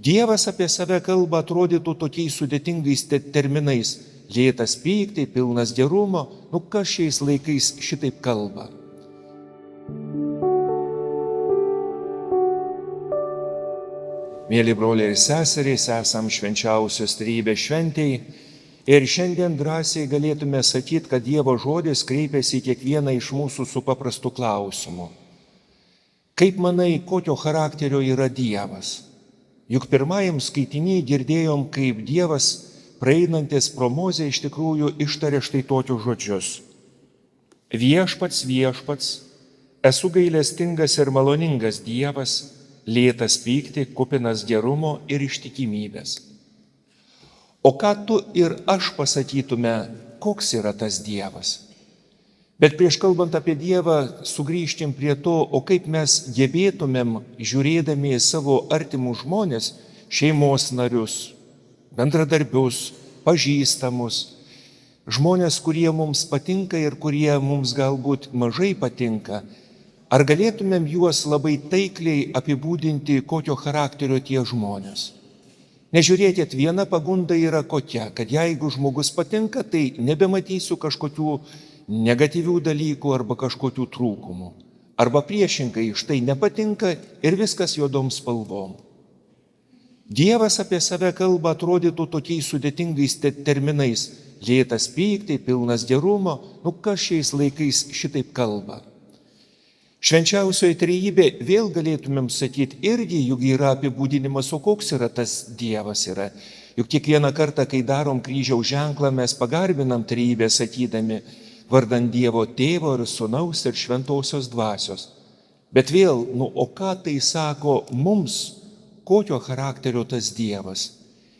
Dievas apie save kalba atrodytų tokiais sudėtingais terminais. Lėtas pykti, pilnas gerumo. Kas šiais laikais šitaip kalba? Mėly broliai ir seserys, esam švenčiausios trejybės šventėj ir šiandien drąsiai galėtume sakyti, kad Dievo žodis kreipiasi į kiekvieną iš mūsų su paprastu klausimu. Kaip manai, kokio charakterio yra Dievas? Juk pirmajam skaitinį girdėjom, kaip Dievas, praeinantis pro Mozę, iš tikrųjų ištarė štai tokius žodžius. Viešpats, viešpats, esu gailestingas ir maloningas Dievas, lėtas pykti, kupinas gerumo ir ištikimybės. O ką tu ir aš pasakytume, koks yra tas Dievas? Bet prieš kalbant apie Dievą, sugrįžtim prie to, o kaip mes gebėtumėm, žiūrėdami į savo artimus žmonės, šeimos narius, bendradarbius, pažįstamus, žmonės, kurie mums patinka ir kurie mums galbūt mažai patinka, ar galėtumėm juos labai taikliai apibūdinti, kokio charakterio tie žmonės? Nežiūrėkit, viena pagunda yra kokia, kad jeigu žmogus patinka, tai nebematysiu kažkokių negatyvių dalykų arba kažkokių trūkumų. Arba priešingai, štai nepatinka ir viskas juodom spalvom. Dievas apie save kalba atrodytų tokiais sudėtingais terminais. Lėtas pykti, pilnas gerumo. Kas šiais laikais šitaip kalba? Švenčiausioji trejybė, vėl galėtumėm sakyti, irgi juk yra apibūdinimas, o koks yra tas Dievas yra. Juk kiekvieną kartą, kai darom kryžiaus ženklą, mes pagarbinam trejybę sakydami vardant Dievo Tėvo ir Sūnaus ir Šventosios Dvasios. Bet vėl, o ką tai sako mums, kokio charakterio tas Dievas?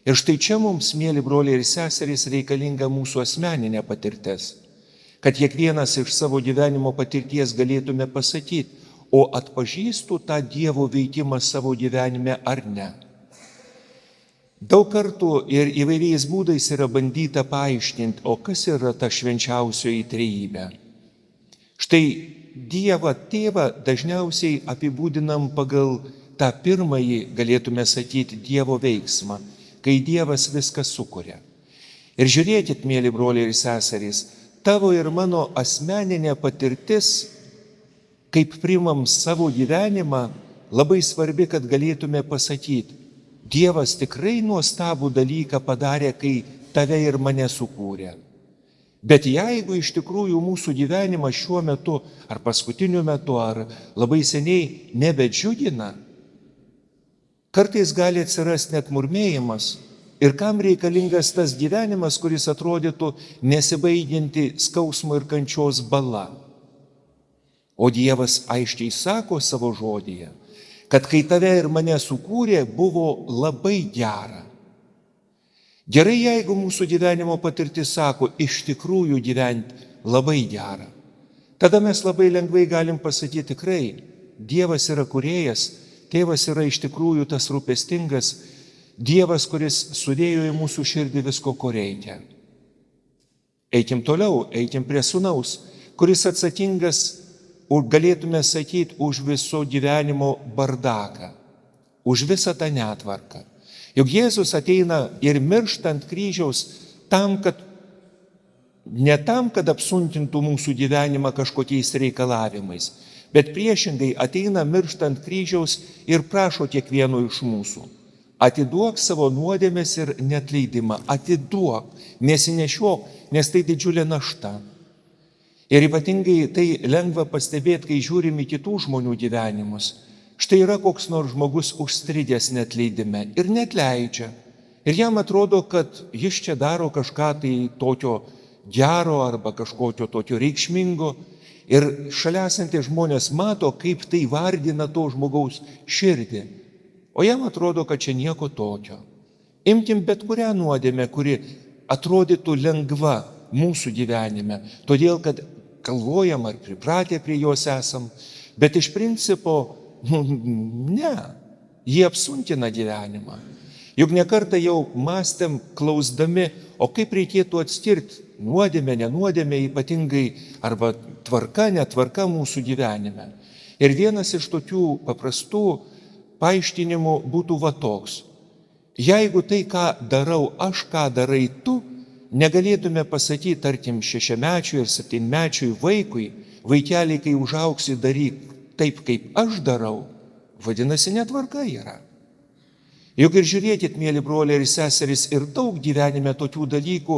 Ir štai čia mums, mėly broliai ir seserys, reikalinga mūsų asmeninė patirtis. Kad kiekvienas iš savo gyvenimo patirties galėtume pasakyti, o atpažįstu tą Dievo veikimą savo gyvenime ar ne. Daug kartų ir įvairiais būdais yra bandyta paaiškinti, o kas yra ta švenčiausioji trejybė. Štai Dievą Tėvą dažniausiai apibūdinam pagal tą pirmąjį, galėtume sakyti, Dievo veiksmą, kai Dievas viską sukuria. Ir žiūrėkit, mėly broliai ir seserys, tavo ir mano asmeninė patirtis, kaip priimam savo gyvenimą, labai svarbi, kad galėtume pasakyti, Dievas tikrai nuostabų dalyką padarė, kai tave ir mane sukūrė. Bet jeigu iš tikrųjų mūsų gyvenimas šiuo metu, ar paskutiniu metu, ar labai seniai nebedžiugina, kartais gali atsirasti net murmėjimas. Ir kam reikalingas tas gyvenimas, kuris atrodytų nesibaigianti skausmo ir kančios bala? O Dievas aiškiai sako savo žodyje, kad kai tave ir mane sukūrė, buvo labai gera. Gerai, jeigu mūsų gyvenimo patirtis sako, iš tikrųjų gyventi labai gera. Tada mes labai lengvai galim pasakyti, tikrai, Dievas yra kūrėjas, Tėvas yra iš tikrųjų tas rūpestingas, Dievas, kuris sudėjo į mūsų širdį visko, ko reikia. Eikim toliau, eikim prie Sūnaus, kuris atsakingas, galėtume sakyti, už viso gyvenimo bardaką, už visą tą netvarką. Juk Jėzus ateina ir miršta ant kryžiaus ne tam, kad apsunkintų mūsų gyvenimą kažkokiais reikalavimais, bet priešingai ateina miršta ant kryžiaus ir prašo kiekvieno iš mūsų. Atiduok savo nuodėmes ir neatleidimą, atiduok, nesinešiok, nes tai didžiulė našta. Ir ypatingai tai lengva pastebėti, kai žiūrim į kitų žmonių gyvenimus. Štai yra koks nors žmogus užstrigęs neatleidime ir neatleidžia. Ir jam atrodo, kad jis čia daro kažką tai tokio gero arba kažkokio tokio reikšmingo. Ir šalia esantys žmonės mato, kaip tai vardina to žmogaus širdį. O jam atrodo, kad čia nieko tokio. Imkim bet kurią nuodėmę, kuri atrodytų lengva mūsų gyvenime, todėl kad galvojam ar pripratę prie jos esam, bet iš principo, ne, jie apsunkina gyvenimą. Juk nekartą jau mąstėm, klausdami, o kaip reikėtų atskirti nuodėmę, nenuodėmę, ypatingai arba tvarka, netvarka mūsų gyvenime. Ir vienas iš tokių paprastų paaiškinimų būtų va toks. Jeigu tai, ką darau aš, ką darai tu, negalėtume pasakyti, tarkim, 6-mečiui ir 7-mečiui vaikui, vaikeliai, kai užauksi, daryk taip, kaip aš darau, vadinasi, netvarka yra. Juk ir žiūrėkit, mėly broliai ir seserys, ir daug gyvenime tokių dalykų,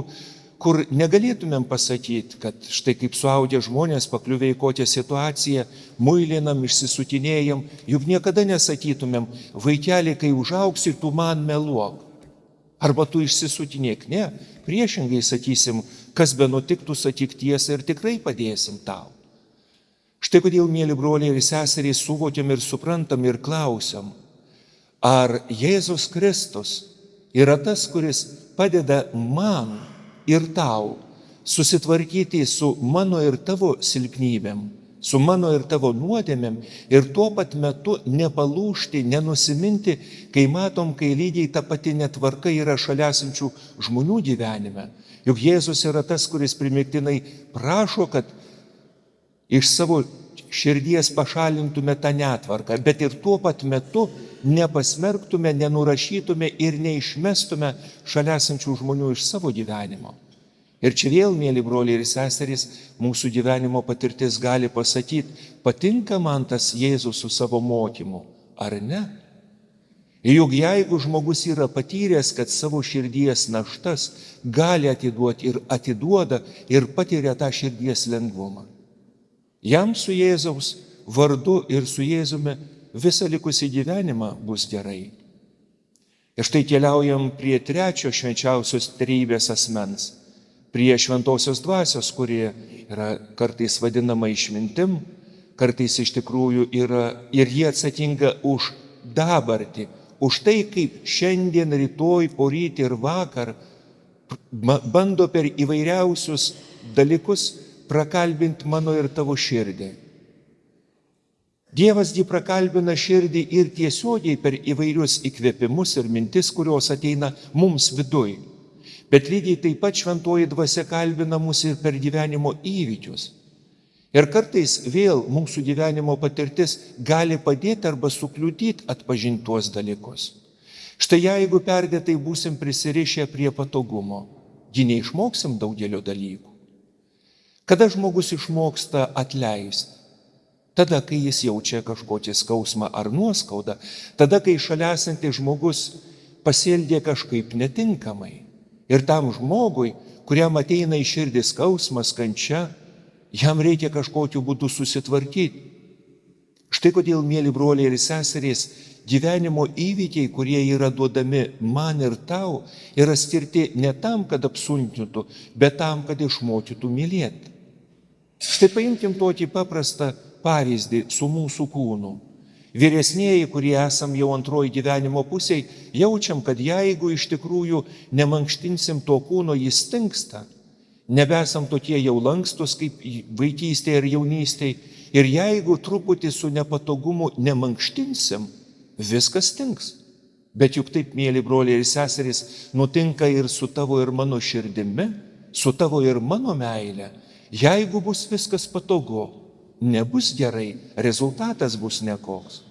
kur negalėtumėm pasakyti, kad štai kaip suaugę žmonės pakliuvę į kokią situaciją, muilinam, išsisutinėjam, juk niekada nesakytumėm, vaikeli, kai užauksi, tu man meluok. Arba tu išsisutinėk, ne, priešingai sakysim, kas be nutiktų, sakyk tiesą ir tikrai padėsim tau. Štai kodėl, mėly broliai ir seserys, suvokiam ir suprantam ir klausiam, ar Jėzus Kristus yra tas, kuris padeda man ir tau susitvarkyti su mano ir tavo silpnybėm, su mano ir tavo nuodėmėm ir tuo pat metu nepalūžti, nenusiminti, kai matom, kai lygiai ta pati netvarka yra šalia esančių žmonių gyvenime. Juk Jėzus yra tas, kuris primiktinai prašo, kad iš savo širdies pašalintume tą netvarką, bet ir tuo pat metu nepasmerktume, nenurašytume ir neišmestume šalia esančių žmonių iš savo gyvenimo. Ir čia vėl, mėly broliai ir seserys, mūsų gyvenimo patirtis gali pasakyti, patinka man tas Jėzus su savo mokymu, ar ne? Juk jeigu žmogus yra patyręs, kad savo širdies naštas gali atiduoti ir atiduoda ir patiria tą širdies lengvumą, jam su Jėzaus vardu ir su Jėzumi visą likusį gyvenimą bus gerai. Ir štai keliaujam prie trečio švenčiausios trejybės asmens, prie šventosios dvasios, kurie yra kartais vadinama išmintim, kartais iš tikrųjų yra ir jie atsakinga už dabartį, už tai, kaip šiandien, rytoj, poryt ir vakar bando per įvairiausius dalykus prakalbinti mano ir tavo širdį. Dievas jį prakalbina širdį ir tiesiogiai per įvairius įkvėpimus ir mintis, kurios ateina mums viduj. Bet lygiai taip pat šventoji dvasia kalbina mus ir per gyvenimo įvykius. Ir kartais vėl mūsų gyvenimo patirtis gali padėti arba sukliudyti atpažinti tuos dalykus. Štai jeigu perdėtai būsim prisirišę prie patogumo, gi neišmoksim daugelio dalykų. Kada žmogus išmoksta atleisti? Tada, kai jis jaučia kažkokį skausmą ar nuoskaudą, tada, kai šalia esantis žmogus pasielgė kažkaip netinkamai. Ir tam žmogui, kuriam ateina į širdį skausmas, kančia, jam reikia kažkokiu būdu susitvarkyti. Štai kodėl, mėly broliai ir seserys, gyvenimo įvykiai, kurie yra duodami man ir tau, yra skirti ne tam, kad apsunkintų, bet tam, kad išmokytų mylėti. Štai paimkim tokį paprastą pavyzdį su mūsų kūnu. Vyresnėji, kurie esam jau antroji gyvenimo pusėje, jaučiam, kad jeigu iš tikrųjų nemankštinsim to kūno, jis stingsta. Nebesam tokie jau lankstus kaip vaikystėje ir jaunystėje. Ir jeigu truputį su nepatogumu nemankštinsim, viskas stings. Bet juk taip, mėly broliai ir seserys, nutinka ir su tavo ir mano širdimi, su tavo ir mano meile. Jeigu bus viskas patogu, nebus gerai, rezultatas bus nekoks.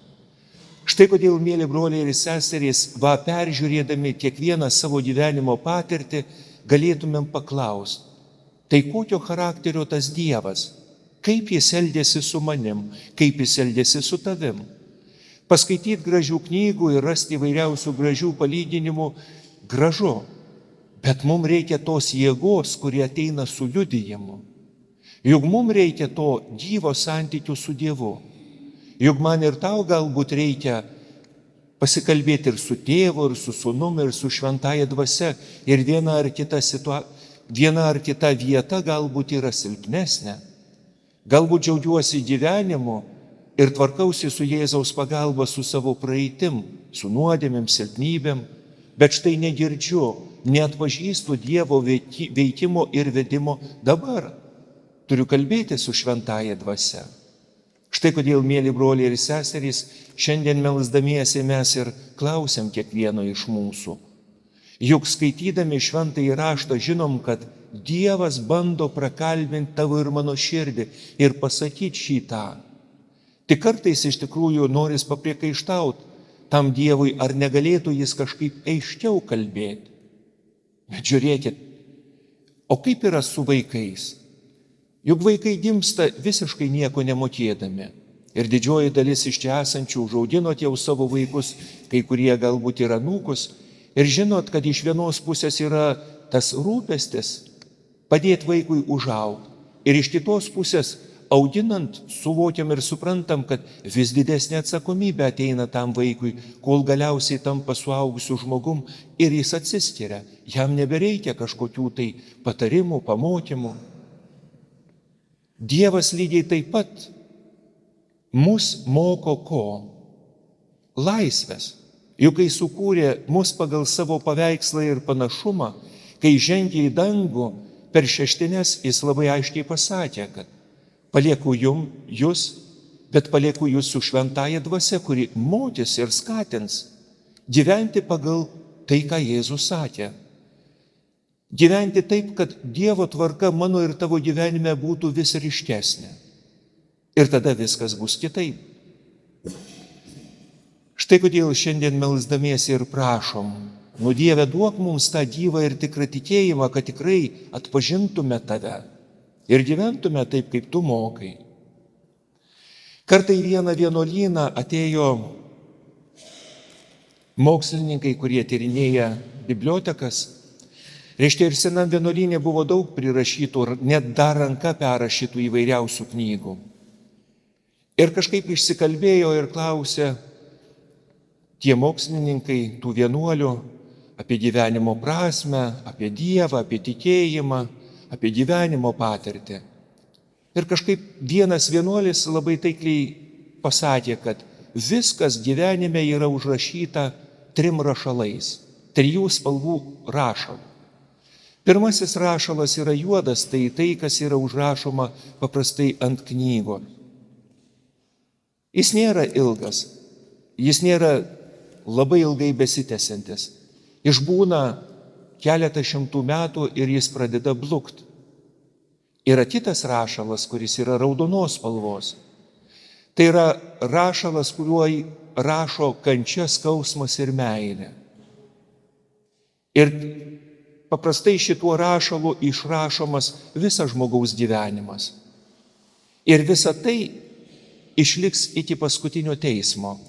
Štai kodėl, mėly broliai ir seserys, peržiūrėdami kiekvieną savo gyvenimo patirtį, galėtumėm paklausti, tai kokio charakterio tas Dievas, kaip jis elgėsi su manim, kaip jis elgėsi su tavim. Paskaityti gražių knygų ir rasti įvairiausių gražių palyginimų gražu, bet mums reikia tos jėgos, kurie ateina su liudijimu. Juk mums reikia to gyvo santykių su Dievu. Juk man ir tau galbūt reikia pasikalbėti ir su tėvu, ir su sūnum, ir su šventąja dvasia. Ir viena ar kita vieta galbūt yra silpnesnė. Galbūt džiaugiuosi gyvenimu ir tvarkausi su Jėzaus pagalba su savo praeitim, su nuodėmėm, silpnybėm, bet štai negirdžiu, neatpažįstu Dievo veikimo ir vedimo dabar. Turiu kalbėti su šventąja dvasia. Štai kodėl, mėly broliai ir seserys, šiandien melsdamiesi mes ir klausiam kiekvieno iš mūsų. Juk skaitydami šventąjį raštą žinom, kad Dievas bando prakalbinti tavo ir mano širdį ir pasakyti šitą. Tik kartais iš tikrųjų noris papriekaištauti, tam Dievui, ar negalėtų jis kažkaip aiškiau kalbėti. Bet žiūrėkit, o kaip yra su vaikais? Juk vaikai gimsta visiškai nieko nemokėdami. Ir didžioji dalis iš čia esančių užauginot jau savo vaikus, kai kurie galbūt yra anūkus. Ir žinot, kad iš vienos pusės yra tas rūpestis padėti vaikui užaugti. Ir iš kitos pusės auginant suvokiam ir suprantam, kad vis didesnė atsakomybė ateina tam vaikui, kol galiausiai tampa suaugusiu žmogum ir jis atsiskiria. Jam nebereikia kažkokių tai patarimų, pamokymų. Dievas lygiai taip pat mus moko ko? Laisvės. Juk kai sukūrė mus pagal savo paveikslą ir panašumą, kai žengė į dangų, per šeštines jis labai aiškiai pasakė, kad palieku jūs, bet palieku jūs su šventąja dvasia, kuri mokys ir skatins gyventi pagal tai, ką Jėzus sakė. Gyventi taip, kad Dievo tvarka mano ir tavo gyvenime būtų vis ryškesnė. Ir tada viskas bus kitaip. Štai kodėl šiandien melsdamiesi ir prašom, nu Dieve, duok mums tą gyvą ir tikrą tikėjimą, kad tikrai atpažintume tave ir gyventume taip, kaip tu mokai. Kartą į vieną vienuolyną atėjo mokslininkai, kurie tyrinėja bibliotekas. Reiškia, ir senam vienuolynė buvo daug prirašytų, net dar ranka perrašytų įvairiausių knygų. Ir kažkaip išsikalbėjo ir klausė tie mokslininkai, tų vienuolių, apie gyvenimo prasmę, apie Dievą, apie tikėjimą, apie gyvenimo patirtį. Ir kažkaip vienas vienuolis labai taikliai pasakė, kad viskas gyvenime yra užrašyta 3 rašalais, 3 spalvų rašalų. Pirmasis rašalas yra juodas, tai kas yra užrašoma paprastai ant knygos. Jis nėra ilgas, jis nėra labai ilgai besitęsiantis. Išbūna keletą šimtų metų ir jis pradeda blukti. Yra kitas rašalas, kuris yra raudonos spalvos. Tai yra rašalas, kuriuo rašo kančia, skausmas ir meilė. Ir paprastai šituo rašalu išrašomas visas žmogaus gyvenimas. Ir visa tai išliks iki paskutinio teismo.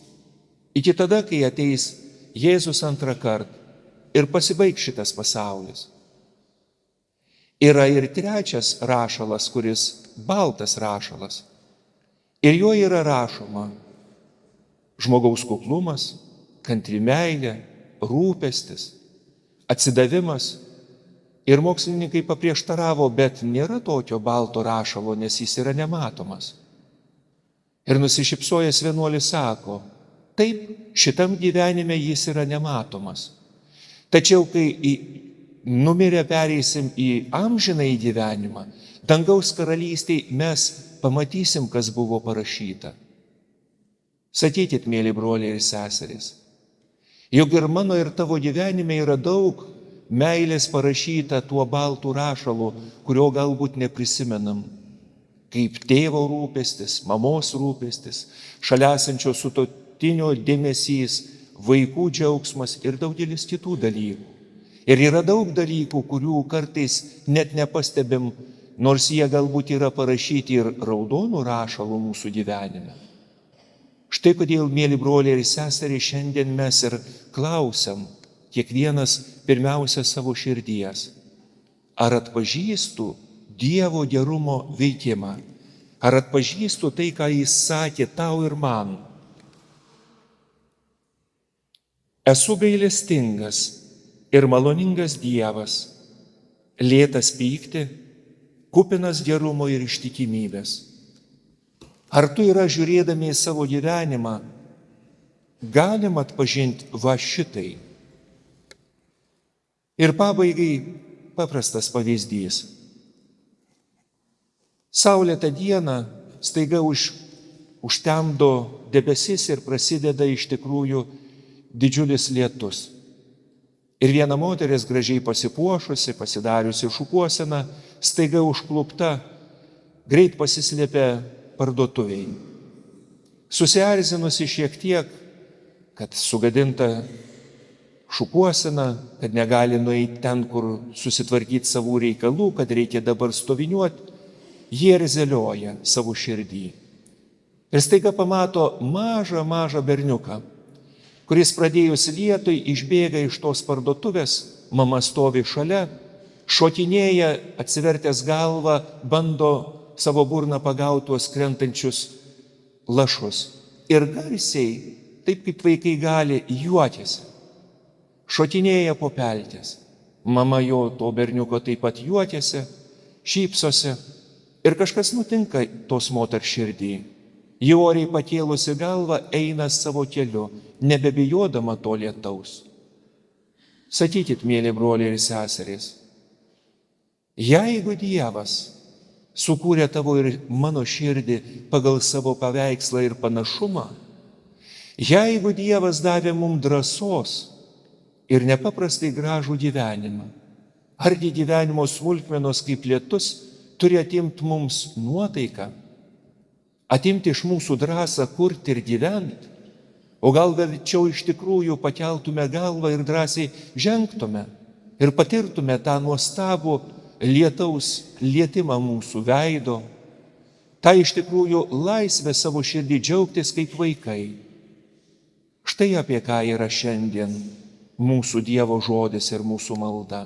Iki tada, kai ateis Jėzus antrą kartą ir pasibaigs šitas pasaulis. Yra ir trečias rašalas, kuris baltas rašalas. Ir jo yra rašoma žmogaus kuklumas, kantri meilė, rūpestis, atsidavimas. Ir mokslininkai paprieštaravo, bet nėra tokio balto rašalo, nes jis yra nematomas. Ir nusišypsojęs vienuolis sako, taip, šitam gyvenime jis yra nematomas. Tačiau, kai numirę pereisim į amžinąjį gyvenimą, dangaus karalystėje mes pamatysim, kas buvo parašyta. Sakykit, mėly broliai ir seserys, juk ir mano ir tavo gyvenime yra daug meilės parašyta tuo baltu rašalu, kurio galbūt neprisimenam. Kaip tėvo rūpestis, mamos rūpestis, šalia esančio sutuoktinio dėmesys, vaikų džiaugsmas ir daugelis kitų dalykų. Ir yra daug dalykų, kurių kartais net nepastebim, nors jie galbūt yra parašyti ir raudonų rašalų mūsų gyvenime. Štai kodėl, mėly broliai ir seserys, šiandien mes ir klausiam, kiekvienas pirmiausia savo širdies, ar atpažįstu Dievo gerumo veikimą, ar atpažįstu tai, ką Jis sakė tau ir man. Esu gailestingas ir maloningas Dievas, lėtas pykti, kupinas gerumo ir ištikimybės. Ar tu yra žiūrėdami į savo gyvenimą, galim atpažinti va šitai? Ir pabaigai paprastas pavyzdys. Saulėtą dieną staiga užtemdo debesis ir prasideda iš tikrųjų didžiulis lietus. Ir viena moteris gražiai pasipuošusi, pasidariusi šukuoseną, staiga užklupta, greit pasislėpė parduotuviai. Susierzinusi šiek tiek, kad sugadinta šukuosena, kad negali nueiti ten, kur susitvarkyti savų reikalų, kad reikia dabar stoviniuoti, jie erzelioja savo širdį. Ir staiga pamato mažą berniuką, kuris pradėjus lietui išbėga iš tos parduotuvės, mama stovi šalia, šokinėja, atsivertęs galvą, bando savo burną pagauti tuos krentančius lašus. Ir garsiai, taip kaip vaikai gali, juokiasi. Šokinėja po pelkės. Mama jo to berniuko taip pat juokiasi, šypsosi. Ir kažkas nutinka tos moters širdį. Ji oriai pakėlusi galvą eina savo keliu, nebebijodama to lietaus. Sakykit, mėly broliai ir seserys, jeigu Dievas sukūrė tavo ir mano širdį pagal savo paveikslą ir panašumą, jeigu Dievas davė mums drąsos ir nepaprastai gražų gyvenimą, argi gyvenimo smulkmenos kaip lietus turi atimti mums nuotaiką, atimti iš mūsų drąsą kurti ir gyventi, o gal verčiau iš tikrųjų pakeltume galvą ir drąsiai žengtume ir patirtume tą nuostabų lietaus lietimą mūsų veido, tą iš tikrųjų laisvę savo širdį džiaugtis kaip vaikai. Štai apie ką yra šiandien mūsų Dievo žodis ir mūsų malda.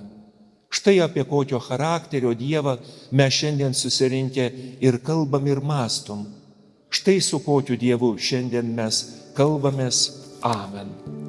Štai apie kokio charakterio Dievą mes šiandien susirinkę ir kalbam ir mąstom. Štai su kokiu Dievu šiandien mes kalbamės. Amen.